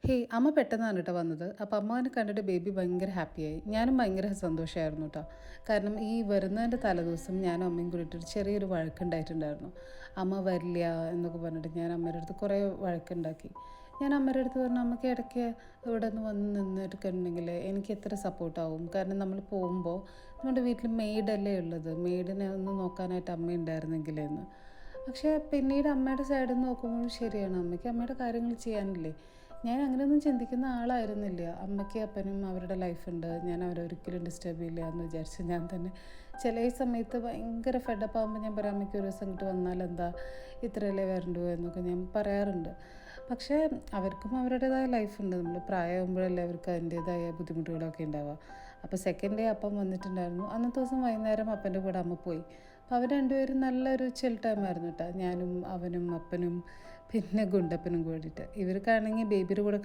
Hey! അമ്മ പെട്ടെന്നാണ് കേട്ടോ വന്നത്. അപ്പോൾ അമ്മാവനെ കണ്ടിട്ട് ബേബി ഭയങ്കര ഹാപ്പിയായി. ഞാനും ഭയങ്കര സന്തോഷമായിരുന്നു കേട്ടോ. കാരണം ഈ വരുന്നതിൻ്റെ തലേദിവസം ഞാനും അമ്മയും കൂടിയിട്ട് ഒരു ചെറിയൊരു വഴക്കുണ്ടായിട്ടുണ്ടായിരുന്നു. അമ്മ വരില്ല എന്നൊക്കെ പറഞ്ഞിട്ട് ഞാൻ അമ്മയുടെ അടുത്ത് കുറേ വഴക്കുണ്ടാക്കി. ഞാൻ അമ്മയുടെ അടുത്ത് പറഞ്ഞു, അമ്മയ്ക്ക് ഇടയ്ക്ക് ഇവിടെ നിന്ന് വന്ന് നിന്നിട്ടുണ്ടെങ്കിൽ എനിക്ക് എത്ര സപ്പോർട്ടാവും. കാരണം നമ്മൾ പോകുമ്പോൾ നമ്മുടെ വീട്ടിൽ മെയ്ഡല്ലേ ഉള്ളത്. മെയ്ഡിനെ ഒന്ന് നോക്കാനായിട്ട് അമ്മ ഉണ്ടായിരുന്നെങ്കിലെന്ന്. പക്ഷേ പിന്നീട് അമ്മയുടെ സൈഡിൽ നിന്ന് നോക്കുമ്പോൾ ശരിയാണ്, അമ്മയ്ക്ക് അമ്മയുടെ കാര്യങ്ങൾ ചെയ്യാനില്ലേ. ഞാൻ അങ്ങനെയൊന്നും ചിന്തിക്കുന്ന ആളായിരുന്നില്ല. അമ്മയ്ക്ക് അപ്പനും അവരുടെ ലൈഫുണ്ട്, ഞാൻ അവരെ ഒരിക്കലും ഡിസ്റ്റർബ് ചെയ്യില്ല എന്ന് വിചാരിച്ച് ഞാൻ തന്നെ ചില സമയത്ത് ഭയങ്കര ഫെഡപ്പ് ആകുമ്പോൾ ഞാൻ പറയാം, അമ്മയ്ക്ക് ഒരു ദിവസം ഇങ്ങോട്ട് വന്നാൽ എന്താ, ഇത്രയല്ലേ വരണ്ടു എന്നൊക്കെ ഞാൻ പറയാറുണ്ട്. പക്ഷേ അവർക്കും അവരുടേതായ ലൈഫുണ്ട്. നമ്മൾ പ്രായമാകുമ്പോഴല്ലേ അവർക്ക് അതിൻ്റേതായ ബുദ്ധിമുട്ടുകളൊക്കെ ഉണ്ടാവുക. അപ്പോൾ സെക്കൻഡ് ഡേ അപ്പം വന്നിട്ടുണ്ടായിരുന്നു. അന്നത്തെ ദിവസം വൈകുന്നേരം അപ്പൻ്റെ കൂടെ അമ്മ പോയി. അപ്പോൾ അവർ രണ്ടുപേരും നല്ലൊരു ചിൽ ടൈം ആയിരുന്നു കേട്ടോ. ഞാനും അവനും അപ്പനും പിന്നെ ഗുണ്ടപ്പനും കൂടിയിട്ട്. ഇവർക്കാണെങ്കിൽ ബേബിയുടെ കൂടെ